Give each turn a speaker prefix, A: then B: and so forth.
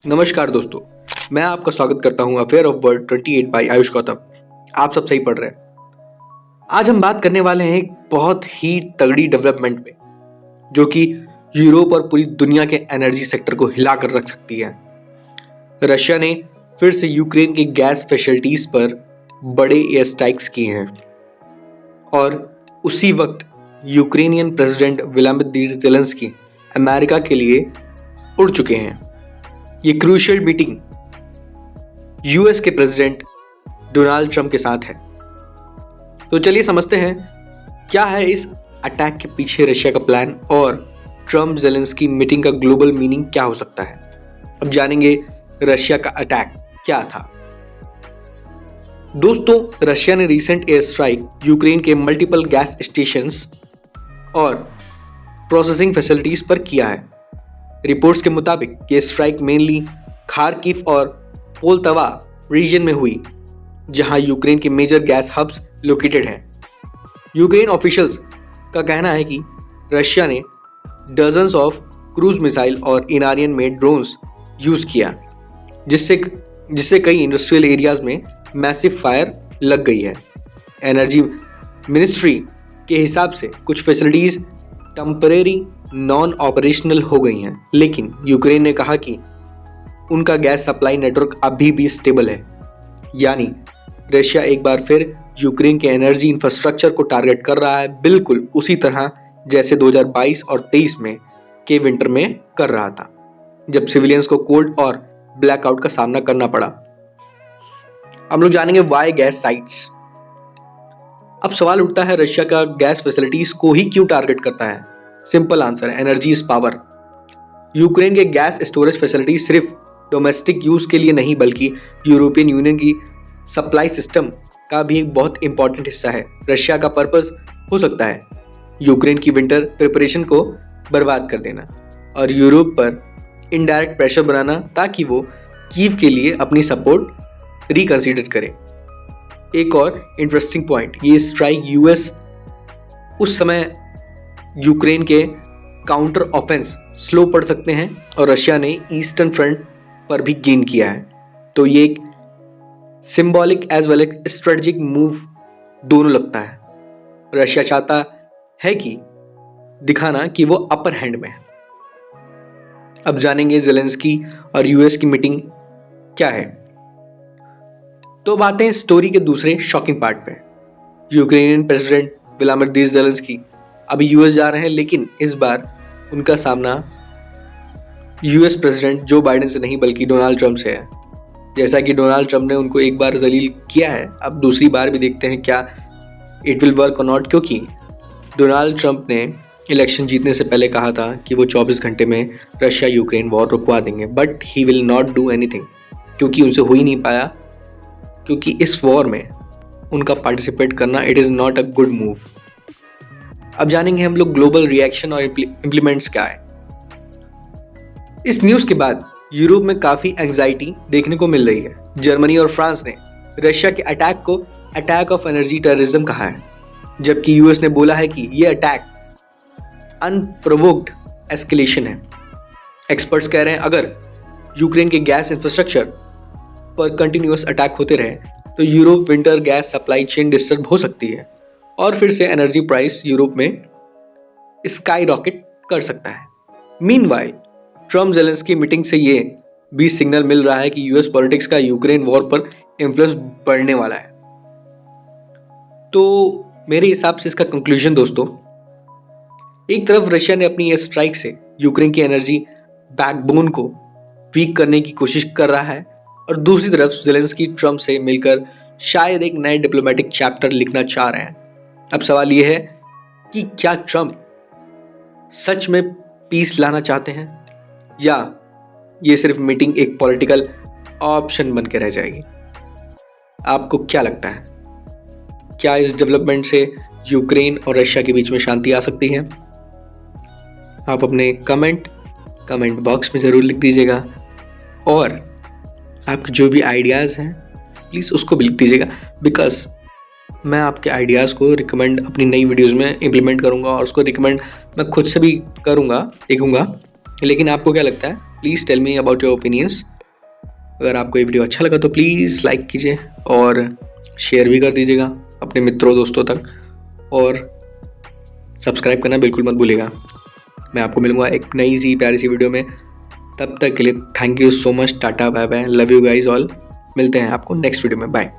A: नमस्कार दोस्तों, मैं आपका स्वागत करता हूं affair of world 28 by Ayush Gautam. आप सब सही पढ़ रहे हैं। आज हम बात करने वाले हैं एक बहुत ही तगड़ी डेवलपमेंट पे, जो कि यूरोप और पूरी दुनिया के एनर्जी सेक्टर को हिला कर रख सकती है। रशिया ने फिर से यूक्रेन के गैस फैसिलिटीज पर बड़े एयर स्ट्राइक्स किए हैं और उसी वक्त Ukrainian president Vladimir Zelensky America के लिए उड़ चुके हैं। ये क्रूशियल मीटिंग यूएस के प्रेसिडेंट डोनाल्ड ट्रंप के साथ है। तो चलिए समझते हैं क्या है इस अटैक के पीछे रशिया का प्लान और ट्रंप ज़ेलेंस्की मीटिंग का ग्लोबल मीनिंग क्या हो सकता है। अब जानेंगे रशिया का अटैक क्या था। दोस्तों, रशिया ने रीसेंट एयर स्ट्राइक यूक्रेन के मल्टीपल गैस स्टेशंस और प्रोसेसिंग फैसिलिटीज पर किया है। रिपोर्ट्स के मुताबिक ये स्ट्राइक मेनली खार्किव और पोलतवा रीजन में हुई, जहां यूक्रेन के मेजर गैस हब्स लोकेटेड हैं। यूक्रेन ऑफिशियल्स का कहना है कि रशिया ने डजन्स ऑफ क्रूज मिसाइल और इरानियन मेड ड्रोन्स यूज किया, जिससे कई इंडस्ट्रियल एरियाज में मैसिव फायर लग गई है। एनर्जी मिनिस्ट्री के हिसाब से कुछ फैसिलिटीज टेम्परेरी नॉन ऑपरेशनल हो गई हैं, लेकिन यूक्रेन ने कहा कि उनका गैस सप्लाई नेटवर्क अभी भी स्टेबल है। यानी रशिया एक बार फिर यूक्रेन के एनर्जी इंफ्रास्ट्रक्चर को टारगेट कर रहा है, बिल्कुल उसी तरह जैसे 2022 और 23 में के विंटर में कर रहा था, जब सिविलियंस को कोल्ड और ब्लैकआउट का सामना करना पड़ा। हम लोग जानेंगे वाई गैस साइट्स। अब सवाल उठता है, रशिया का गैस फैसिलिटीज को ही क्यों टारगेट करता है। सिंपल आंसर है, एनर्जी इज पावर। यूक्रेन के गैस स्टोरेज फैसिलिटी सिर्फ डोमेस्टिक यूज के लिए नहीं, बल्कि यूरोपियन यूनियन की सप्लाई सिस्टम का भी एक बहुत इंपॉर्टेंट हिस्सा है। रशिया का पर्पस हो सकता है यूक्रेन की विंटर प्रिपरेशन को बर्बाद कर देना और यूरोप पर इनडायरेक्ट प्रेशर बनाना, ताकि वो कीव के लिए अपनी सपोर्ट रिकंसीडर करे। एक और इंटरेस्टिंग पॉइंट, ये स्ट्राइक यूएस उस समय यूक्रेन के काउंटर ऑफेंस स्लो पड़ सकते हैं और रशिया ने ईस्टर्न फ्रंट पर भी गेन किया है। तो ये एक symbolic as well as strategic move दोनों लगता है। रशिया चाहता है कि दिखाना कि वो अपर हैंड में है। अब जानेंगे ज़ेलेंस्की और यूएस की मीटिंग क्या है। तो बातें हैं स्टोरी के दूसरे शॉकिंग पार्ट पे। यूक्रेनियन प्रेसिडेंट व्लादिमीर ज़ेलेंस्की अभी यूएस जा रहे हैं, लेकिन इस बार उनका सामना यूएस प्रेसिडेंट जो बाइडेन से नहीं बल्कि डोनाल्ड ट्रंप से है। जैसा कि डोनाल्ड ट्रंप ने उनको एक बार जलील किया है, अब दूसरी बार भी देखते हैं क्या इट विल वर्क और नॉट, क्योंकि डोनाल्ड ट्रंप ने इलेक्शन जीतने से पहले कहा था कि वो 24 घंटे में रशिया यूक्रेन वॉर रुकवा देंगे, but he will not do anything, क्योंकि उनसे हो ही नहीं पाया, क्योंकि इस वॉर में उनका पार्टिसिपेट करना it is not a good move. अब जानेंगे हम लोग ग्लोबल रिएक्शन और इम्प्लीमेंट्स क्या है। इस न्यूज़ के बाद यूरोप में काफ़ी एंजाइटी देखने को मिल रही है। जर्मनी और फ्रांस ने रशिया के अटैक को अटैक ऑफ एनर्जी टेररिज्म कहा है, जबकि यूएस ने बोला है कि यह अटैक अनप्रोवोक्ड एस्केलेशन है। एक्सपर्ट्स कह रहे हैं अगर यूक्रेन के गैस इंफ्रास्ट्रक्चर पर कंटिन्यूअस अटैक होते रहे तो Europe winter gas supply chain disturb हो सकती है और फिर से एनर्जी प्राइस यूरोप में स्काई रॉकेट कर सकता है। मीनवाइल ट्रम्प ज़ेलेंस्की मीटिंग से ये भी सिग्नल मिल रहा है कि यूएस पॉलिटिक्स का यूक्रेन वॉर पर इन्फ्लुएंस बढ़ने वाला है। तो मेरे हिसाब से इसका कंक्लूजन दोस्तों, एक तरफ रशिया ने अपनी एयर स्ट्राइक से यूक्रेन की एनर्जी बैकबोन को वीक करने की कोशिश कर रहा है और दूसरी तरफ ज़ेलेंस्की ट्रम्प से मिलकर शायद एक नए डिप्लोमेटिक चैप्टर लिखना चाह रहे हैं। अब सवाल यह है कि क्या ट्रम्प सच में पीस लाना चाहते हैं या ये सिर्फ मीटिंग एक पॉलिटिकल ऑप्शन बन के रह जाएगी। आपको क्या लगता है, क्या इस डेवलपमेंट से यूक्रेन और रशिया के बीच में शांति आ सकती है? आप अपने कमेंट बॉक्स में ज़रूर लिख दीजिएगा और आपके जो भी आइडियाज़ हैं प्लीज़ उसको भी लिख दीजिएगा, बिकॉज मैं आपके आइडियाज़ को रिकमेंड अपनी नई वीडियोज़ में इम्प्लीमेंट करूँगा और उसको रिकमेंड मैं खुद से भी करूँगा, लिखूँगा लेकिन आपको क्या लगता है? Please tell me about your opinions. अगर आपको ये वीडियो अच्छा लगा तो प्लीज़ लाइक कीजिए और शेयर भी कर दीजिएगा अपने मित्रों दोस्तों तक, और सब्सक्राइब करना बिल्कुल मत भूलिएगा। मैं आपको मिलूँगा एक नई सी प्यारी सी वीडियो में। तब तक के लिए thank you so much. Tata bye bye, love you guys all. मिलते हैं आपको नेक्स्ट वीडियो में। बाय।